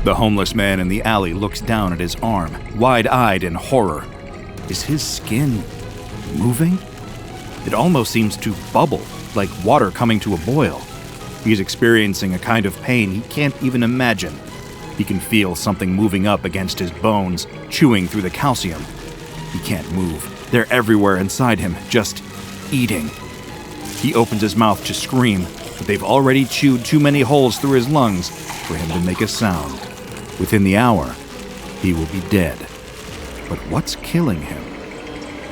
The homeless man in the alley looks down at his arm, wide-eyed in horror. Is his skin moving? It almost seems to bubble, like water coming to a boil. He's experiencing a kind of pain he can't even imagine. He can feel something moving up against his bones, chewing through the calcium. He can't move. They're everywhere inside him, just eating. He opens his mouth to scream, but they've already chewed too many holes through his lungs for him to make a sound. Within the hour, he will be dead. But what's killing him?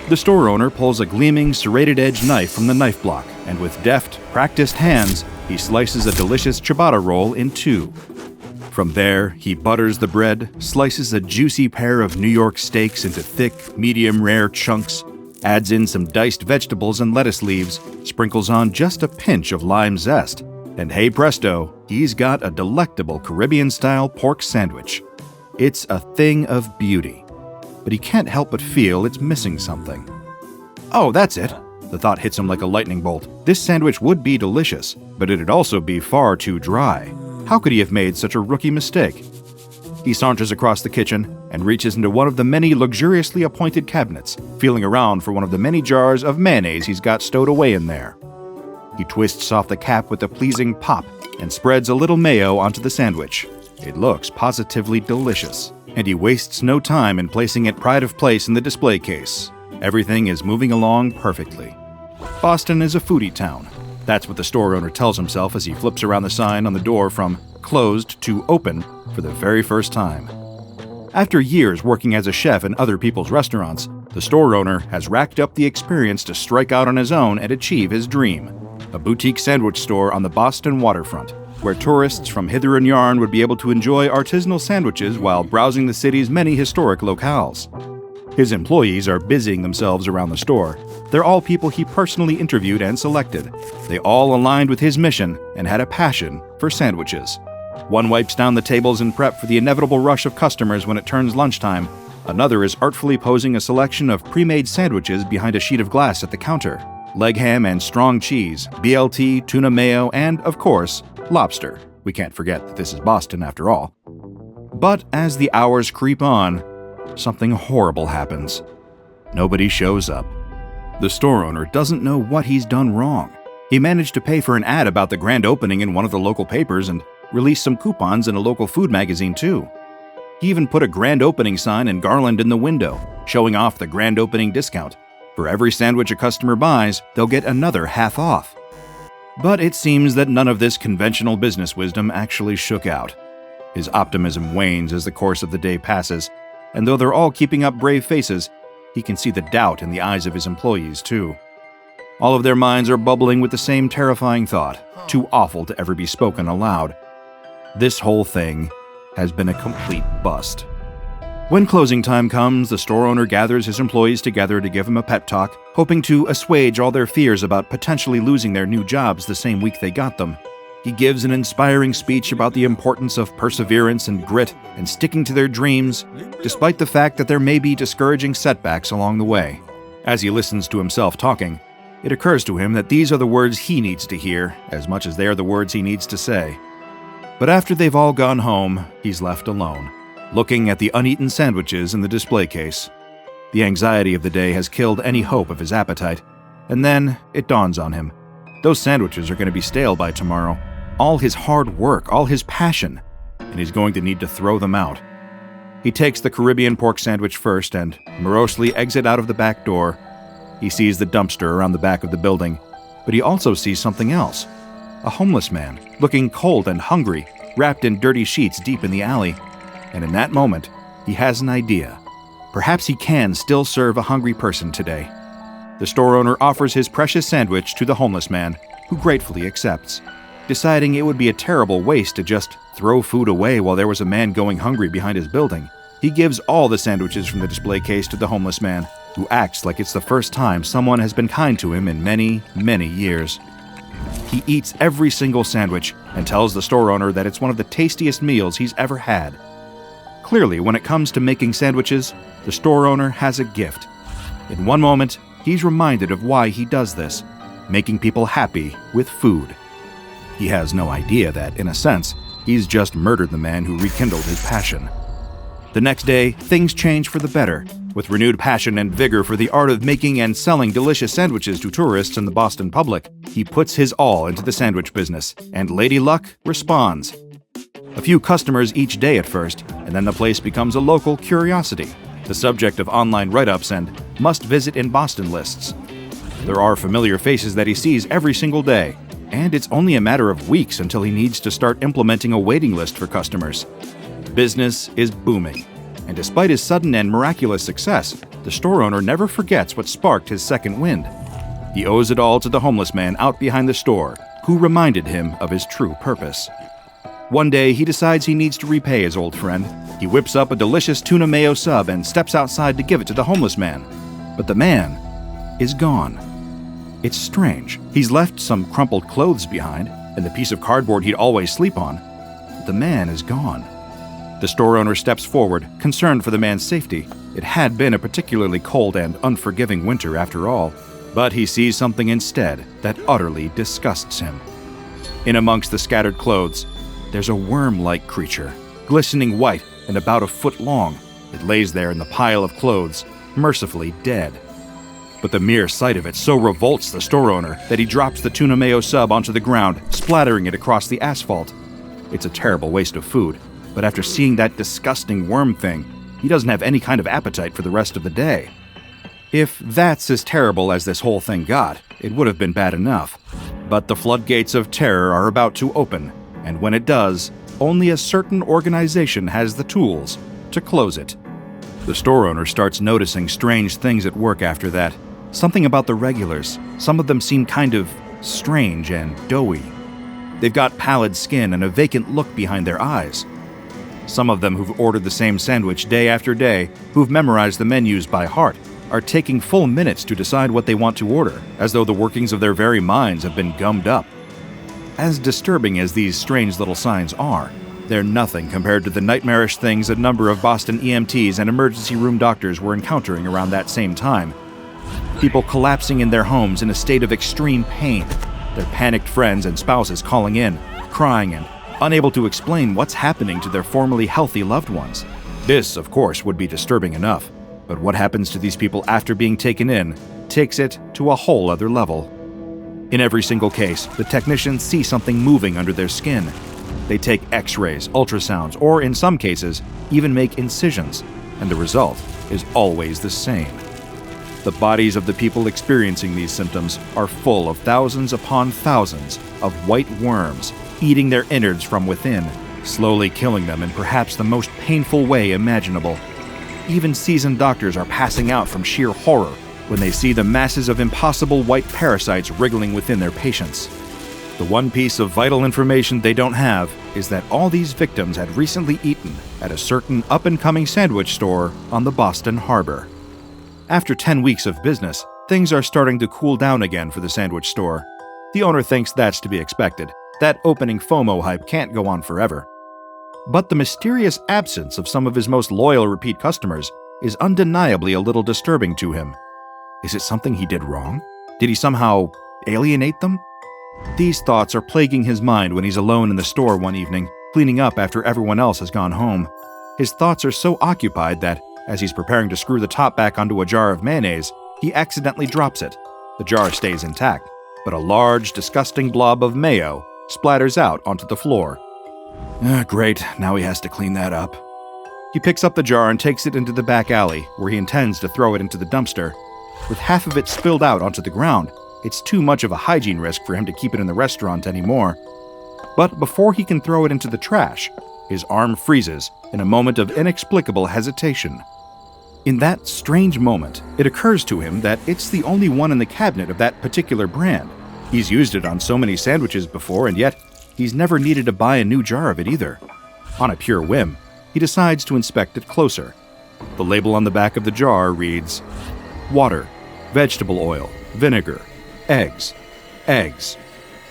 The store owner pulls a gleaming, serrated-edge knife from the knife block, and with deft, practiced hands, he slices a delicious ciabatta roll in two. From there, he butters the bread, slices a juicy pair of New York steaks into thick, medium-rare chunks, adds in some diced vegetables and lettuce leaves, sprinkles on just a pinch of lime zest, and hey presto, he's got a delectable Caribbean-style pork sandwich. It's a thing of beauty, but he can't help but feel it's missing something. Oh, that's it! The thought hits him like a lightning bolt. This sandwich would be delicious, but it'd also be far too dry. How could he have made such a rookie mistake? He saunters across the kitchen and reaches into one of the many luxuriously appointed cabinets, feeling around for one of the many jars of mayonnaise he's got stowed away in there. He twists off the cap with a pleasing pop and spreads a little mayo onto the sandwich. It looks positively delicious, and he wastes no time in placing it pride of place in the display case. Everything is moving along perfectly. Boston is a foodie town. That's what the store owner tells himself as he flips around the sign on the door from closed to open for the very first time. After years working as a chef in other people's restaurants, the store owner has racked up the experience to strike out on his own and achieve his dream: a boutique sandwich store on the Boston waterfront, where tourists from hither and yon would be able to enjoy artisanal sandwiches while browsing the city's many historic locales. His employees are busying themselves around the store. They're all people he personally interviewed and selected. They all aligned with his mission and had a passion for sandwiches. One wipes down the tables in prep for the inevitable rush of customers when it turns lunchtime. Another is artfully posing a selection of pre-made sandwiches behind a sheet of glass at the counter. Leg ham and strong cheese, BLT, tuna mayo, and, of course, lobster. We can't forget that this is Boston after all. But as the hours creep on, something horrible happens. Nobody shows up. The store owner doesn't know what he's done wrong. He managed to pay for an ad about the grand opening in one of the local papers and released some coupons in a local food magazine too. He even put a grand opening sign and garland in the window, showing off the grand opening discount. For every sandwich a customer buys, they'll get another half off. But it seems that none of this conventional business wisdom actually shook out. His optimism wanes as the course of the day passes, and though they're all keeping up brave faces, he can see the doubt in the eyes of his employees, too. All of their minds are bubbling with the same terrifying thought, too awful to ever be spoken aloud. This whole thing has been a complete bust. When closing time comes, the store owner gathers his employees together to give them a pep talk, hoping to assuage all their fears about potentially losing their new jobs the same week they got them. He gives an inspiring speech about the importance of perseverance and grit and sticking to their dreams, despite the fact that there may be discouraging setbacks along the way. As he listens to himself talking, it occurs to him that these are the words he needs to hear, as much as they are the words he needs to say. But after they've all gone home, he's left alone, looking at the uneaten sandwiches in the display case. The anxiety of the day has killed any hope of his appetite, and then it dawns on him. Those sandwiches are going to be stale by tomorrow. All his hard work, all his passion, and he's going to need to throw them out. He takes the Caribbean pork sandwich first and morosely exits out of the back door. He sees the dumpster around the back of the building, but he also sees something else. A homeless man, looking cold and hungry, wrapped in dirty sheets deep in the alley. And in that moment, he has an idea. Perhaps he can still serve a hungry person today. The store owner offers his precious sandwich to the homeless man, who gratefully accepts. Deciding it would be a terrible waste to just throw food away while there was a man going hungry behind his building, he gives all the sandwiches from the display case to the homeless man, who acts like it's the first time someone has been kind to him in many, many years. He eats every single sandwich and tells the store owner that it's one of the tastiest meals he's ever had. Clearly, when it comes to making sandwiches, the store owner has a gift. In one moment, he's reminded of why he does this, making people happy with food. He has no idea that, in a sense, He's just murdered the man who rekindled his passion. The next day, things change for the better. With renewed passion and vigor for the art of making and selling delicious sandwiches to tourists and the Boston public, he puts his all into the sandwich business, and Lady Luck responds. A few customers each day at first, and then the place becomes a local curiosity, the subject of online write-ups and must-visit in Boston lists. There are familiar faces that he sees every single day, and it's only a matter of weeks until he needs to start implementing a waiting list for customers. Business is booming, and despite his sudden and miraculous success, the store owner never forgets what sparked his second wind. He owes it all to the homeless man out behind the store, who reminded him of his true purpose. One day, he decides he needs to repay his old friend. He whips up a delicious tuna mayo sub and steps outside to give it to the homeless man. But the man is gone. It's strange. He's left some crumpled clothes behind, and the piece of cardboard he'd always sleep on. But the man is gone. The store owner steps forward, concerned for the man's safety. It had been a particularly cold and unforgiving winter after all, but he sees something instead that utterly disgusts him. In amongst the scattered clothes, there's a worm-like creature, glistening white and about a foot long. It lays there in the pile of clothes, mercifully dead. But the mere sight of it so revolts the store owner that he drops the tuna mayo sub onto the ground, splattering it across the asphalt. It's a terrible waste of food, but after seeing that disgusting worm thing, he doesn't have any kind of appetite for the rest of the day. If that's as terrible as this whole thing got, it would have been bad enough. But the floodgates of terror are about to open, and when it does, only a certain organization has the tools to close it. The store owner starts noticing strange things at work after that. Something about the regulars. Some of them seem kind of strange and doughy. They've got pallid skin and a vacant look behind their eyes. Some of them who've ordered the same sandwich day after day, who've memorized the menus by heart, are taking full minutes to decide what they want to order, as though the workings of their very minds have been gummed up. As disturbing as these strange little signs are, they're nothing compared to the nightmarish things a number of Boston EMTs and emergency room doctors were encountering around that same time. People collapsing in their homes in a state of extreme pain, their panicked friends and spouses calling in, crying and unable to explain what's happening to their formerly healthy loved ones. This, of course, would be disturbing enough, but what happens to these people after being taken in takes it to a whole other level. In every single case, the technicians see something moving under their skin. They take x-rays, ultrasounds, or in some cases, even make incisions, and the result is always the same. The bodies of the people experiencing these symptoms are full of thousands upon thousands of white worms, eating their innards from within, slowly killing them in perhaps the most painful way imaginable. Even seasoned doctors are passing out from sheer horror when they see the masses of impossible white parasites wriggling within their patients. The one piece of vital information they don't have is that all these victims had recently eaten at a certain up-and-coming sandwich store on the Boston Harbor. After 10 weeks of business, things are starting to cool down again for the sandwich store. The owner thinks that's to be expected. That opening FOMO hype can't go on forever. But the mysterious absence of some of his most loyal repeat customers is undeniably a little disturbing to him. Is it something he did wrong? Did he somehow alienate them? These thoughts are plaguing his mind when he's alone in the store one evening, cleaning up after everyone else has gone home. His thoughts are so occupied that, as he's preparing to screw the top back onto a jar of mayonnaise, he accidentally drops it. The jar stays intact, but a large, disgusting blob of mayo splatters out onto the floor. Great, now he has to clean that up. He picks up the jar and takes it into the back alley, where he intends to throw it into the dumpster. With half of it spilled out onto the ground, it's too much of a hygiene risk for him to keep it in the restaurant anymore. But before he can throw it into the trash, his arm freezes in a moment of inexplicable hesitation. In that strange moment, it occurs to him that it's the only one in the cabinet of that particular brand. He's used it on so many sandwiches before, and yet he's never needed to buy a new jar of it either. On a pure whim, he decides to inspect it closer. The label on the back of the jar reads, "Water, vegetable oil, vinegar, eggs, eggs,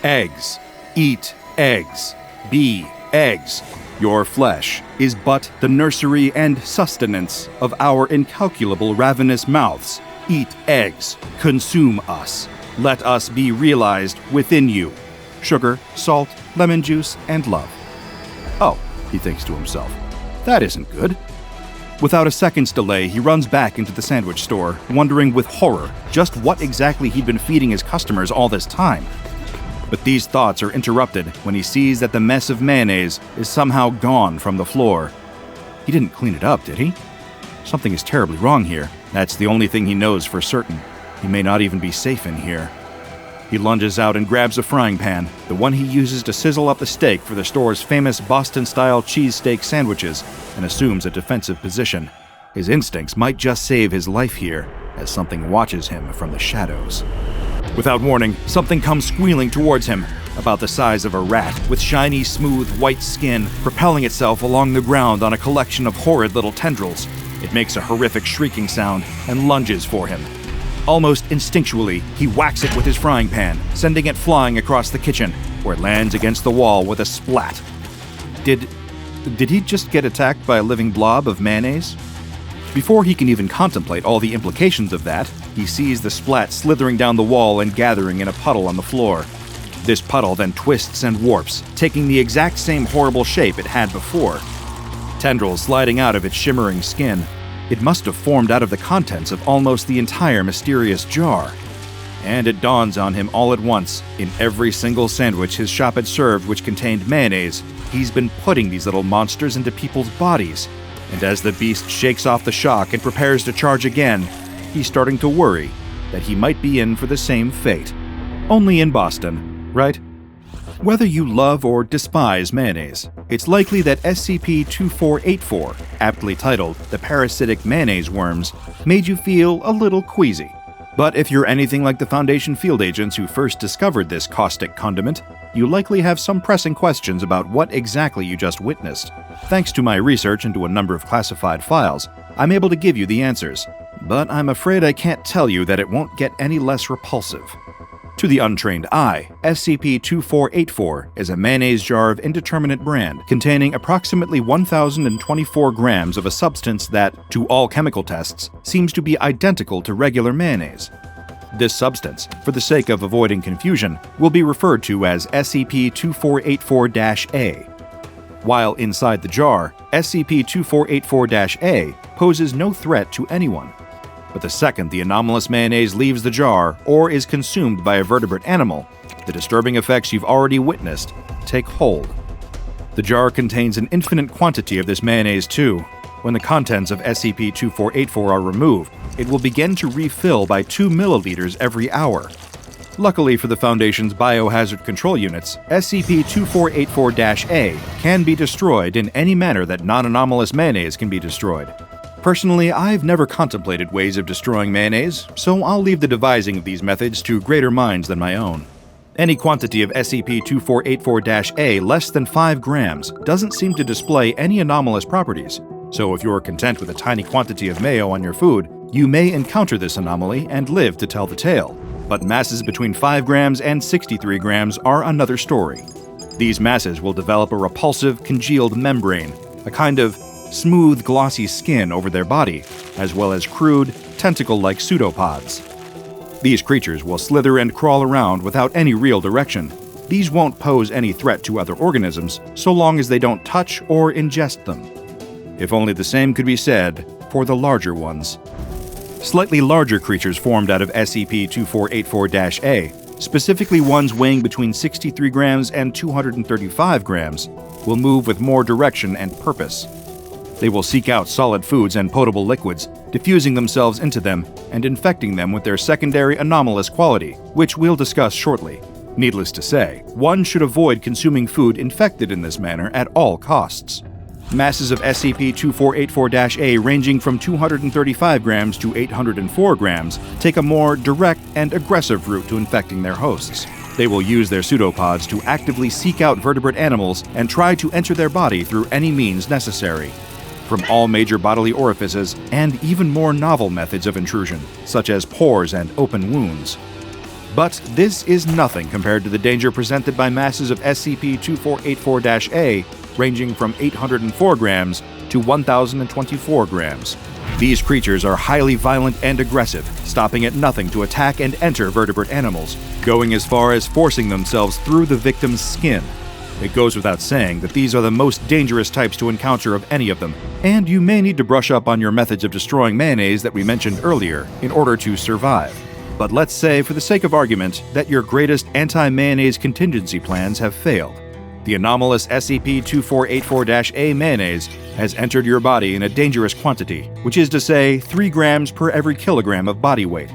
eggs, eat eggs, be eggs. Your flesh is but the nursery and sustenance of our incalculable ravenous mouths. Eat eggs, consume us. Let us be realized within you. Sugar, salt, lemon juice, and love." Oh, he thinks to himself, that isn't good. Without a second's delay, he runs back into the sandwich store, wondering with horror just what exactly he'd been feeding his customers all this time. But these thoughts are interrupted when he sees that the mess of mayonnaise is somehow gone from the floor. He didn't clean it up, did he? Something is terribly wrong here. That's the only thing he knows for certain. He may not even be safe in here. He lunges out and grabs a frying pan, the one he uses to sizzle up a steak for the store's famous Boston-style cheesesteak sandwiches, and assumes a defensive position. His instincts might just save his life here, as something watches him from the shadows. Without warning, something comes squealing towards him, about the size of a rat, with shiny, smooth, white skin, propelling itself along the ground on a collection of horrid little tendrils. It makes a horrific shrieking sound and lunges for him. Almost instinctually, he whacks it with his frying pan, sending it flying across the kitchen, where it lands against the wall with a splat. Did he just get attacked by a living blob of mayonnaise? Before he can even contemplate all the implications of that, he sees the splat slithering down the wall and gathering in a puddle on the floor. This puddle then twists and warps, taking the exact same horrible shape it had before. Tendrils sliding out of its shimmering skin. It must have formed out of the contents of almost the entire mysterious jar. And it dawns on him all at once, in every single sandwich his shop had served which contained mayonnaise, he's been putting these little monsters into people's bodies. And as the beast shakes off the shock and prepares to charge again, he's starting to worry that he might be in for the same fate. Only in Boston, right? Whether you love or despise mayonnaise, it's likely that SCP-2484, aptly titled the Parasitic Mayonnaise Worms, made you feel a little queasy. But if you're anything like the Foundation field agents who first discovered this caustic condiment, you likely have some pressing questions about what exactly you just witnessed. Thanks to my research into a number of classified files, I'm able to give you the answers, but I'm afraid I can't tell you that it won't get any less repulsive. To the untrained eye, SCP-2484 is a mayonnaise jar of indeterminate brand containing approximately 1,024 grams of a substance that, to all chemical tests, seems to be identical to regular mayonnaise. This substance, for the sake of avoiding confusion, will be referred to as SCP-2484 A. While inside the jar, SCP-2484 A poses no threat to anyone. But the second the anomalous mayonnaise leaves the jar or is consumed by a vertebrate animal, the disturbing effects you've already witnessed take hold. The jar contains an infinite quantity of this mayonnaise too. When the contents of SCP-2484 are removed, it will begin to refill by 2 milliliters every hour. Luckily for the Foundation's biohazard control units, SCP-2484 A can be destroyed in any manner that non-anomalous mayonnaise can be destroyed. Personally, I've never contemplated ways of destroying mayonnaise, so I'll leave the devising of these methods to greater minds than my own. Any quantity of SCP-2484 A less than 5 grams doesn't seem to display any anomalous properties, so if you're content with a tiny quantity of mayo on your food, you may encounter this anomaly and live to tell the tale. But masses between 5 grams and 63 grams are another story. These masses will develop a repulsive, congealed membrane, a kind of smooth, glossy skin over their body, as well as crude, tentacle-like pseudopods. These creatures will slither and crawl around without any real direction. These won't pose any threat to other organisms, so long as they don't touch or ingest them. If only the same could be said for the larger ones. Slightly larger creatures formed out of SCP-2484 A, specifically ones weighing between 63 grams and 235 grams, will move with more direction and purpose. They will seek out solid foods and potable liquids, diffusing themselves into them and infecting them with their secondary anomalous quality, which we'll discuss shortly. Needless to say, one should avoid consuming food infected in this manner at all costs. Masses of SCP-2484 A ranging from 235 grams to 804 grams take a more direct and aggressive route to infecting their hosts. They will use their pseudopods to actively seek out vertebrate animals and try to enter their body through any means necessary. From all major bodily orifices, and even more novel methods of intrusion, such as pores and open wounds. But this is nothing compared to the danger presented by masses of SCP-2484 A ranging from 804 grams to 1,024 grams. These creatures are highly violent and aggressive, stopping at nothing to attack and enter vertebrate animals, going as far as forcing themselves through the victim's skin. It goes without saying that these are the most dangerous types to encounter of any of them, and you may need to brush up on your methods of destroying mayonnaise that we mentioned earlier in order to survive. But let's say, for the sake of argument, that your greatest anti-mayonnaise contingency plans have failed. The anomalous SCP-2484 A mayonnaise has entered your body in a dangerous quantity, which is to say 3 grams per every kilogram of body weight.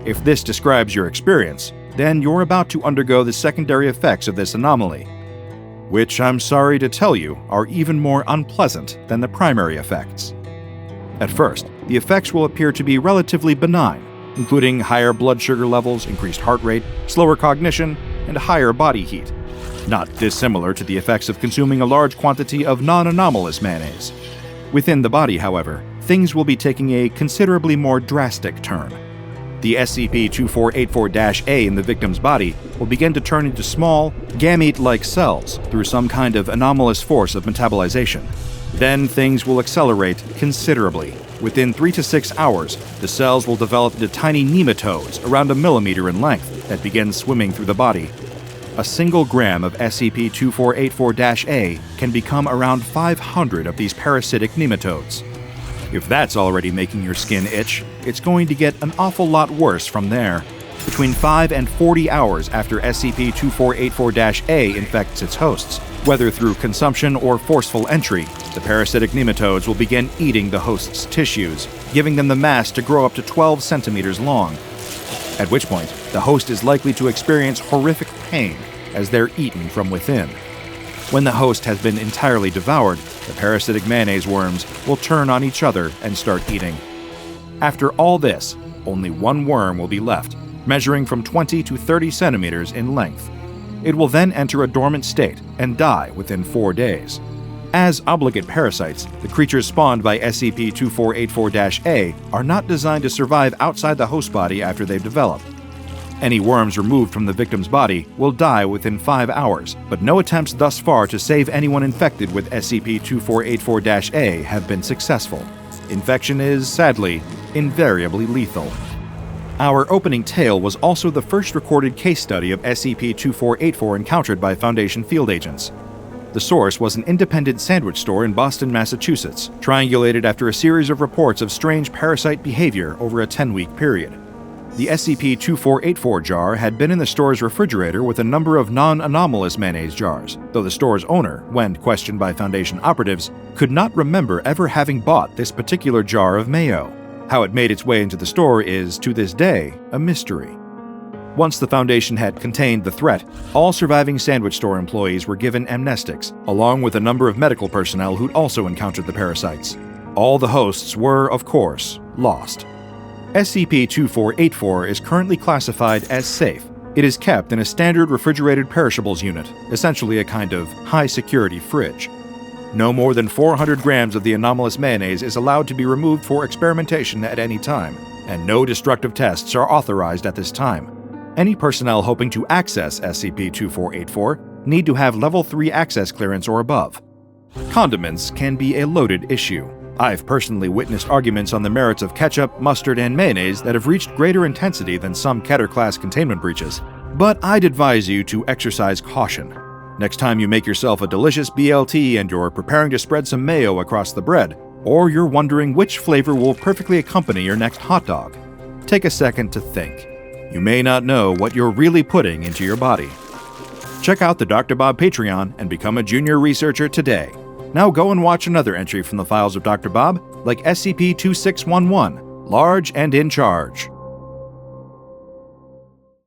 If this describes your experience, then you're about to undergo the secondary effects of this anomaly, which I'm sorry to tell you are even more unpleasant than the primary effects. At first, the effects will appear to be relatively benign, including higher blood sugar levels, increased heart rate, slower cognition, and higher body heat. Not dissimilar to the effects of consuming a large quantity of non-anomalous mayonnaise. Within the body, however, things will be taking a considerably more drastic turn. The SCP-2484 A in the victim's body will begin to turn into small, gamete-like cells through some kind of anomalous force of metabolization. Then things will accelerate considerably. Within 3 to 6 hours, the cells will develop into tiny nematoids around a millimeter in length that begin swimming through the body. A single gram of SCP-2484 A can become around 500 of these parasitic nematoids. If that's already making your skin itch, it's going to get an awful lot worse from there. Between 5 and 40 hours after SCP-2484 A infects its hosts, whether through consumption or forceful entry, the parasitic nematodes will begin eating the host's tissues, giving them the mass to grow up to 12 centimeters long. At which point, the host is likely to experience horrific pain as they're eaten from within. When the host has been entirely devoured, the parasitic mayonnaise worms will turn on each other and start eating. After all this, only one worm will be left, measuring from 20 to 30 centimeters in length. It will then enter a dormant state and die within 4 days. As obligate parasites, the creatures spawned by SCP-2484 A are not designed to survive outside the host body after they've developed. Any worms removed from the victim's body will die within 5 hours, but no attempts thus far to save anyone infected with SCP-2484 A have been successful. Infection is, sadly, invariably lethal. Our opening tale was also the first recorded case study of SCP-2484 encountered by Foundation field agents. The source was an independent sandwich store in Boston, Massachusetts, triangulated after a series of reports of strange parasite behavior over a 10-week period. The SCP-2484 jar had been in the store's refrigerator with a number of non-anomalous mayonnaise jars, though the store's owner, when questioned by Foundation operatives, could not remember ever having bought this particular jar of mayo. How it made its way into the store is, to this day, a mystery. Once the Foundation had contained the threat, all surviving sandwich store employees were given amnestics, along with a number of medical personnel who'd also encountered the parasites. All the hosts were, of course, lost. SCP-2484 is currently classified as safe. It is kept in a standard refrigerated perishables unit, essentially a kind of high-security fridge. No more than 400 grams of the anomalous mayonnaise is allowed to be removed for experimentation at any time, and no destructive tests are authorized at this time. Any personnel hoping to access SCP-2484 need to have Level 3 access clearance or above. Condiments can be a loaded issue. I've personally witnessed arguments on the merits of ketchup, mustard, and mayonnaise that have reached greater intensity than some Keter-class containment breaches, but I'd advise you to exercise caution. Next time you make yourself a delicious BLT and you're preparing to spread some mayo across the bread, or you're wondering which flavor will perfectly accompany your next hot dog, take a second to think. You may not know what you're really putting into your body. Check out the DrBob Patreon and become a junior researcher today. Now go and watch another entry from the files of DrBob, like SCP-2611, Large and in Charge.